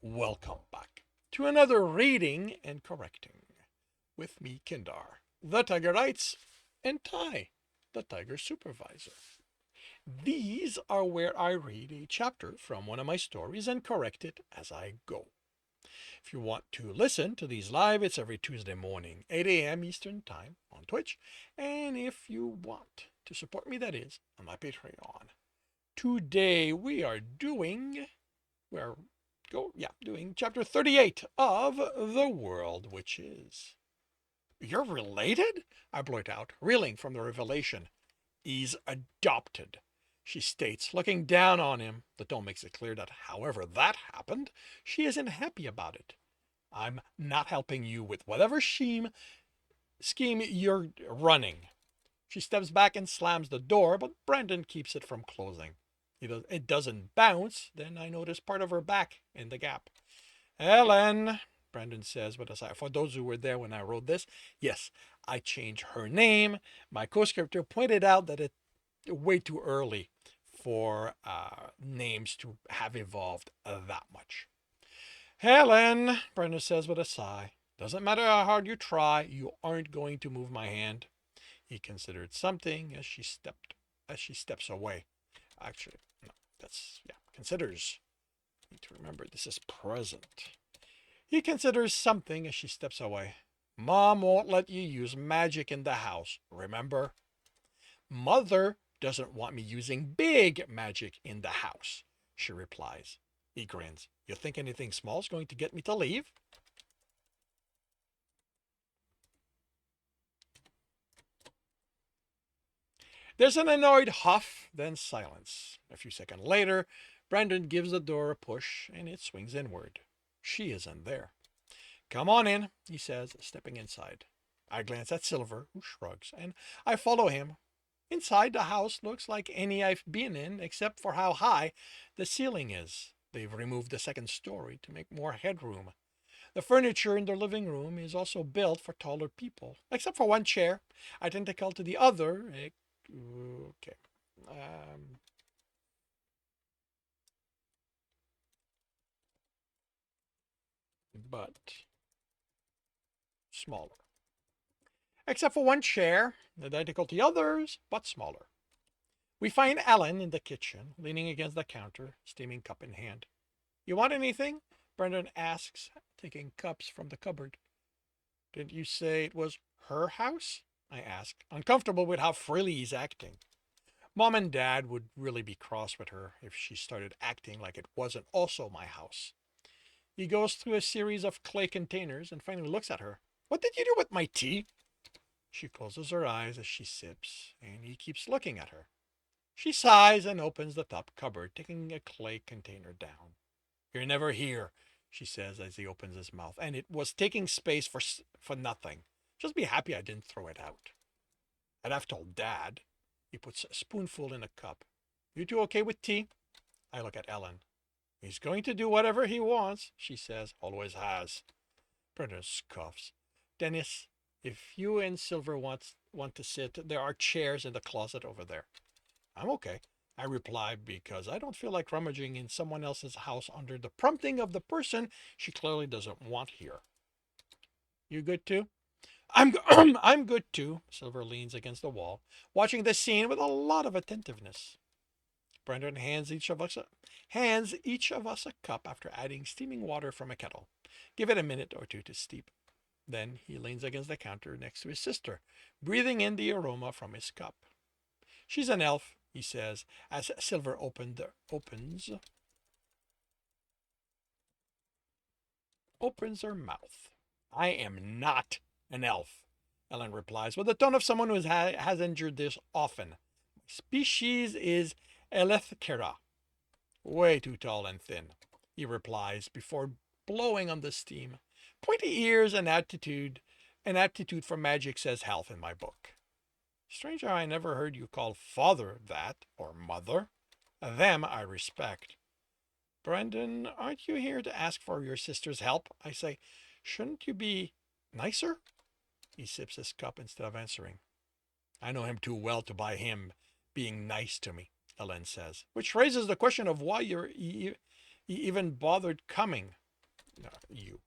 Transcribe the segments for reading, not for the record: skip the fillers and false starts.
Welcome back to another reading and correcting with me, Kindar, the Tigerites, and Ty, the Tiger Supervisor. These are where I read a chapter from one of my stories and correct it as I go. If you want to listen to these live, it's every Tuesday morning, 8 a.m. Eastern Time on Twitch. And if you want to support me, that is, on my Patreon. Today we are we're doing chapter 38 of The World Witches. You're related? I blurt out, reeling from the revelation. He's adopted, she states, looking down on him. The tone makes it clear that, however that happened, she isn't happy about it. I'm not helping you with whatever scheme you're running. She steps back and slams the door, but Brandon keeps it from closing. It doesn't bounce. Then I notice part of her back in the gap. Ellen, Brandon says with a sigh. For those who were there when I wrote this, yes, I changed her name. My co-scriptor pointed out that it's way too early for names to have evolved that much. Helen, Brandon says with a sigh. Doesn't matter how hard you try, you aren't going to move my hand. He considered something as she steps away. Actually, no, considers. Need to remember this is present. He considers something as she steps away. Mom won't let you use magic in the house, remember? Mother doesn't want me using big magic in the house, she replies. He grins. You think anything small is going to get me to leave? There's an annoyed huff, then silence. A few seconds later, Brandon gives the door a push and it swings inward. She isn't there. Come on in, he says, stepping inside. I glance at Silver, who shrugs, and I follow him. Inside, the house looks like any I've been in, except for how high the ceiling is. They've removed the second story to make more headroom. The furniture in the living room is also built for taller people, except for one chair, identical to the other. Okay. Um, but smaller. Except for one chair, identical to the others, but smaller. We find Ellen in the kitchen, leaning against the counter, steaming cup in hand. You want anything? Brendan asks, taking cups from the cupboard. Didn't you say it was her house? I ask, uncomfortable with how freely he's acting. Mom and Dad would really be cross with her if she started acting like it wasn't also my house. He goes through a series of clay containers and finally looks at her. What did you do with my tea? She closes her eyes as she sips, and he keeps looking at her. She sighs and opens the top cupboard, taking a clay container down. You're never here, she says as he opens his mouth, and it was taking space for nothing. Just be happy I didn't throw it out. And I've told Dad. He puts a spoonful in a cup. You two okay with tea? I look at Ellen. He's going to do whatever he wants, she says, always has. Brenda scoffs. Dennis, if you and Silver want to sit, there are chairs in the closet over there. I'm okay, I reply, because I don't feel like rummaging in someone else's house under the prompting of the person she clearly doesn't want here. You good too? I'm good too. Silver leans against the wall, watching the scene with a lot of attentiveness. Brendan hands each of us a cup after adding steaming water from a kettle. Give it a minute or two to steep. Then he leans against the counter next to his sister, breathing in the aroma from his cup. She's an elf, he says, as Silver opens her mouth. I am not an elf, Ellen replies, with the tone of someone who has endured this often. My species is Elethkera. Way too tall and thin, he replies before blowing on the steam. Pointy ears and an aptitude for magic says health in my book. Stranger, I never heard you call father that, or mother. Them I respect. Brendan, aren't you here to ask for your sister's help? I say, shouldn't you be nicer? He sips his cup instead of answering. I know him too well to buy him being nice to me, Ellen says, which raises the question of why you even bothered coming. No, you.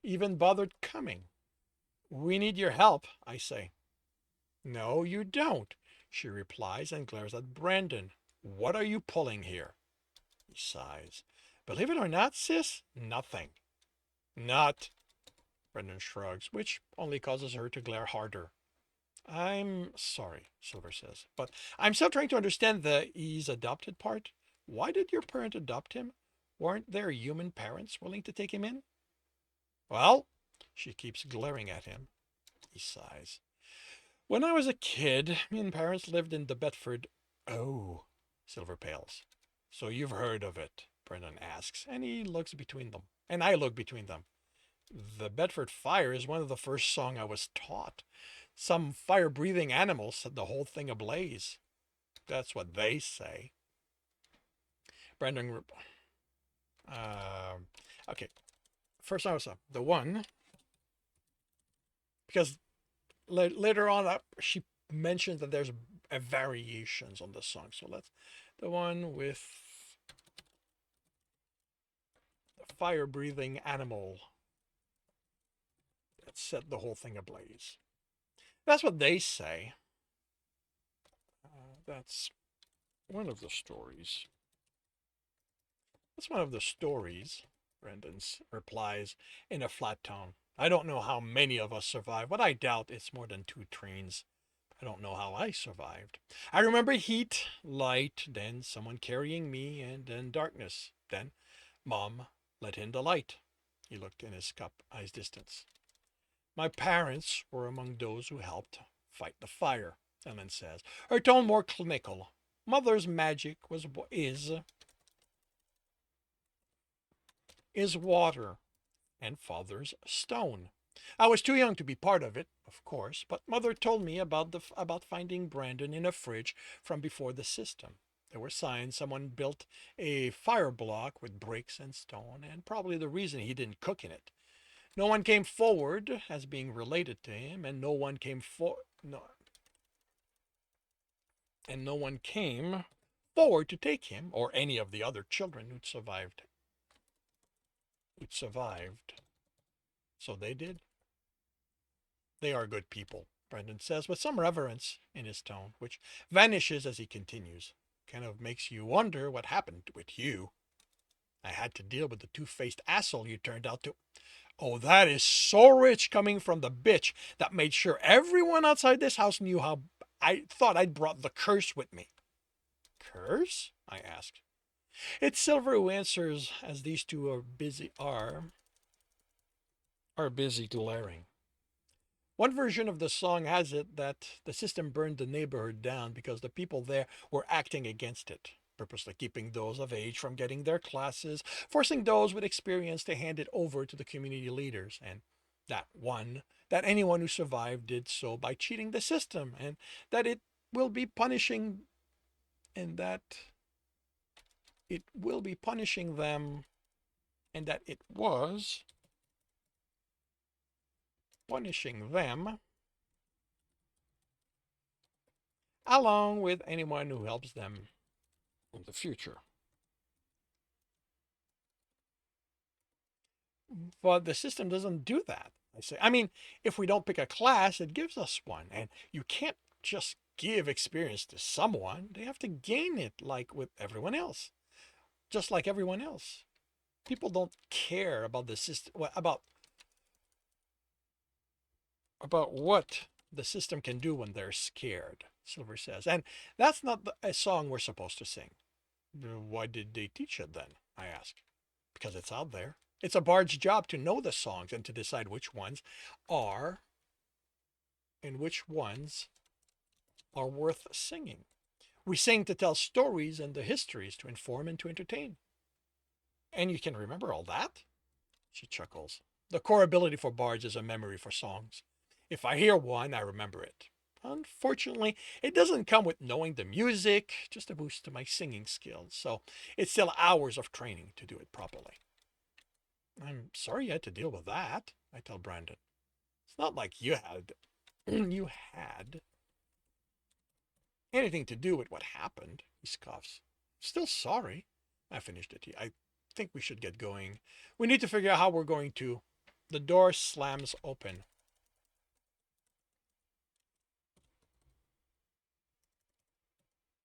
Even bothered coming. We need your help, I say. No, you don't, she replies and glares at Brandon. What are you pulling here? He sighs. Believe it or not, sis, nothing. Not, Brendan shrugs, which only causes her to glare harder. I'm sorry, Silver says, but I'm still trying to understand the he's adopted part. Why did your parent adopt him? Weren't there human parents willing to take him in? Well, she keeps glaring at him. He sighs. When I was a kid, me and parents lived in the Bedford. Oh, Silver pales. So you've heard of it, Brendan asks, and he looks between them. And I look between them. The Bedford Fire is one of the first songs I was taught. Some fire-breathing animal set the whole thing ablaze. That's what they say. Brendan, uh, okay. First I was the one, because later on she mentions that there's variations on the song. So let's, the one with the fire-breathing animal that set the whole thing ablaze. That's what they say. That's one of the stories. That's one of the stories, Brendan replies in a flat tone. I don't know how many of us survive, but I doubt it's more than 2 trains. I don't know how I survived. I remember heat, light, then someone carrying me, and then darkness. Then Mom let in the light. He looked in his cup, eyes distance. My parents were among those who helped fight the fire, Ellen says, her tone more clinical. Mother's magic is water, and father's stone. I was too young to be part of it, of course, but mother told me about finding Brandon in a fridge from before the system. There were signs someone built a fire block with bricks and stone, and probably the reason he didn't cook in it. No one came forward as being related to him, and no one came forward to take him or any of the other children who'd survived. So they did. They are good people, Brendan says, with some reverence in his tone, which vanishes as he continues. Kind of makes you wonder what happened with you. I had to deal with the two-faced asshole you turned out to. Oh, that is so rich coming from the bitch that made sure everyone outside this house knew how I thought I'd brought the curse with me. Curse? I asked. It's Silver who answers as these two are busy glaring. One version of the song has it that the system burned the neighborhood down because the people there were acting against it, purposely keeping those of age from getting their classes, forcing those with experience to hand it over to the community leaders, and that anyone who survived did so by cheating the system, and that it will be punishing and that it will be punishing them, and that it was punishing them along with anyone who helps them in the future. But the system doesn't do that. I say, I mean, if we don't pick a class, it gives us one. And you can't just give experience to someone. They have to gain it like with everyone else. Just like everyone else. People don't care about the system, about what the system can do when they're scared, Silver says. And that's not a song we're supposed to sing. Why did they teach it then? I ask. Because it's out there. It's a bard's job to know the songs and to decide which ones are and which ones are worth singing. We sing to tell stories and the histories, to inform and to entertain. And you can remember all that? She chuckles. The core ability for bards is a memory for songs. If I hear one, I remember it. Unfortunately, it doesn't come with knowing the music, just a boost to my singing skills, so it's still hours of training to do it properly. I'm sorry you had to deal with that, I tell Brandon. It's not like you had you had anything to do with what happened, he scoffs. Still sorry. I finished it. I think we should get going. We need to figure out how we're going to. The door slams open.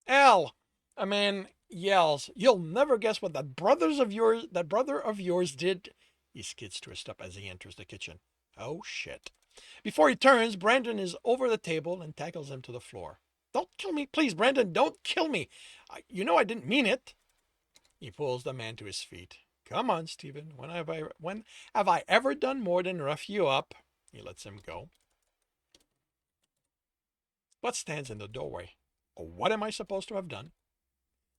Al, a man yells, "You'll never guess what that brother of yours did." He skids to a stop as he enters the kitchen. Oh shit. Before he turns, Brandon is over the table and tackles him to the floor. Don't kill me, please, Brandon, don't kill me. You know I didn't mean it. He pulls the man to his feet. Come on, Stephen. When have I ever done more than rough you up? He lets him go. What stands in the doorway? What am I supposed to have done?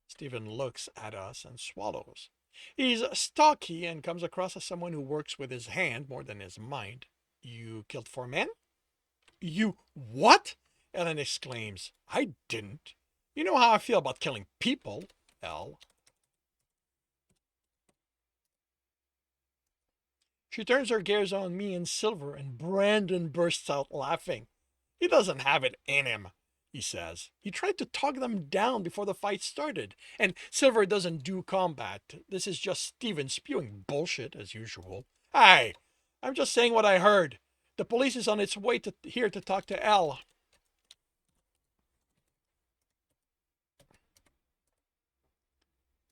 Stephen looks at us and swallows. He's stocky and comes across as someone who works with his hand more than his mind. You killed 4 men? You what? Ellen exclaims. I didn't. You know how I feel about killing people, Elle. She turns her gaze on me and Silver, and Brandon bursts out laughing. He doesn't have it in him, he says. He tried to talk them down before the fight started, and Silver doesn't do combat. This is just Steven spewing bullshit as usual. Hey, I'm just saying what I heard. The police is on its way here to talk to Elle.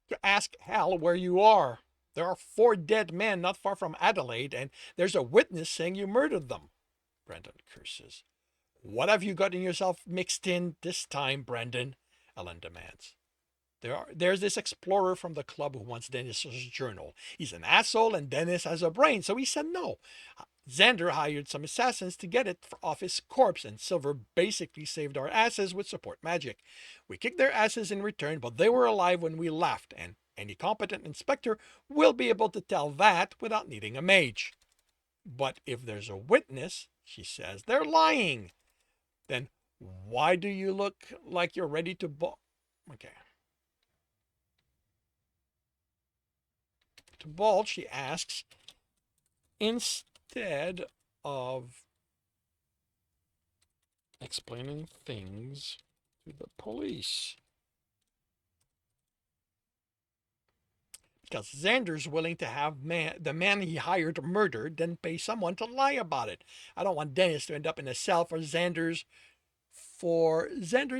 To ask Hal where you are. There are 4 dead men not far from Adelaide, and there's a witness saying you murdered them. Brandon curses. What have you gotten yourself mixed in this time, Brandon? Ellen demands. There's this explorer from the club who wants Dennis's journal. He's an asshole and Dennis has a brain, so he said no. Xander hired some assassins to get it off his corpse, and Silver basically saved our asses with support magic. We kicked their asses in return, but they were alive when we left, and any competent inspector will be able to tell that without needing a mage. But if there's a witness, she says, they're lying. Then why do you look like you're ready to Okay. To bolt, she asks, instead of explaining things to the police. Because Xander's willing to have the man he hired murdered, then pay someone to lie about it. I don't want Dennis to end up in a cell for Xander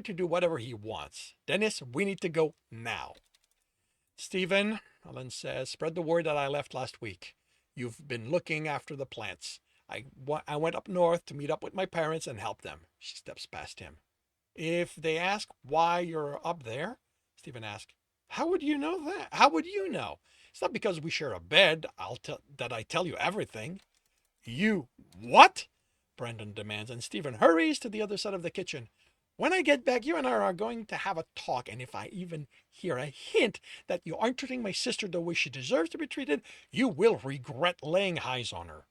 to do whatever he wants. Dennis, we need to go now. Stephen, Ellen says, spread the word that I left last week. You've been looking after the plants. I went up north to meet up with my parents and help them. She steps past him. If they ask why you're up there, Stephen asks, how would you know that? How would you know? It's not because we share a bed that I tell you everything. You what? Brandon demands, and Stephen hurries to the other side of the kitchen. When I get back, you and I are going to have a talk, and if I even hear a hint that you aren't treating my sister the way she deserves to be treated, you will regret laying eyes on her.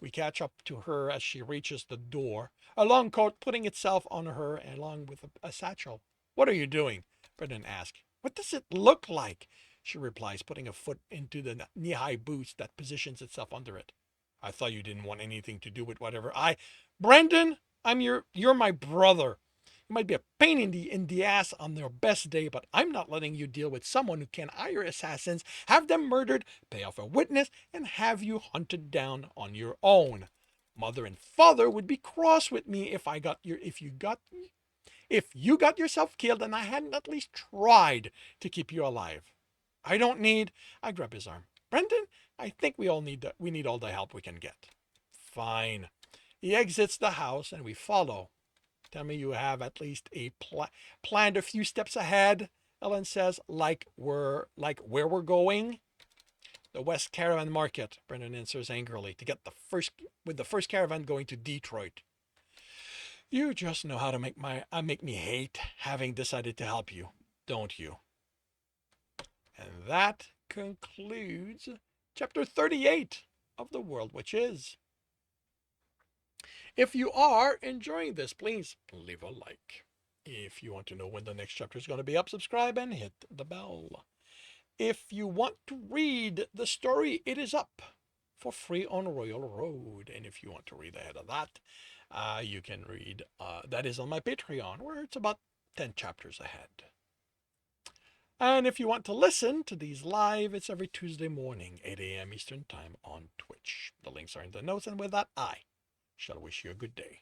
We catch up to her as she reaches the door, a long coat putting itself on her along with a satchel. What are you doing? Brendan asks. What does it look like? She replies, putting a foot into the knee-high boots that positions itself under it. I thought you didn't want anything to do with whatever Brendan, you're my brother. You might be a pain in the ass on their best day, but I'm not letting you deal with someone who can hire assassins, have them murdered, pay off a witness, and have you hunted down on your own. Mother and father would be cross with me if you got yourself killed and I hadn't at least tried to keep you alive. I grab his arm. Brendan, I think we need all the help we can get. Fine. He exits the house and we follow. Tell me you have at least planned a few steps ahead, Ellen says, like where we're going. The West Caravan Market, Brendan answers angrily, to get the first caravan going to Detroit. You just know how to make me hate having decided to help you, don't you? And that concludes chapter 38 of The World Which Is. If you are enjoying this, please leave a like. If you want to know when the next chapter is going to be up, subscribe and hit the bell. If you want to read the story, it is up for free on Royal Road. And if you want to read ahead of that, you can read, that is on my Patreon, where it's about 10 chapters ahead. And if you want to listen to these live, it's every Tuesday morning, 8 a.m. Eastern Time on Twitch. The links are in the notes, and with that, I shall wish you a good day.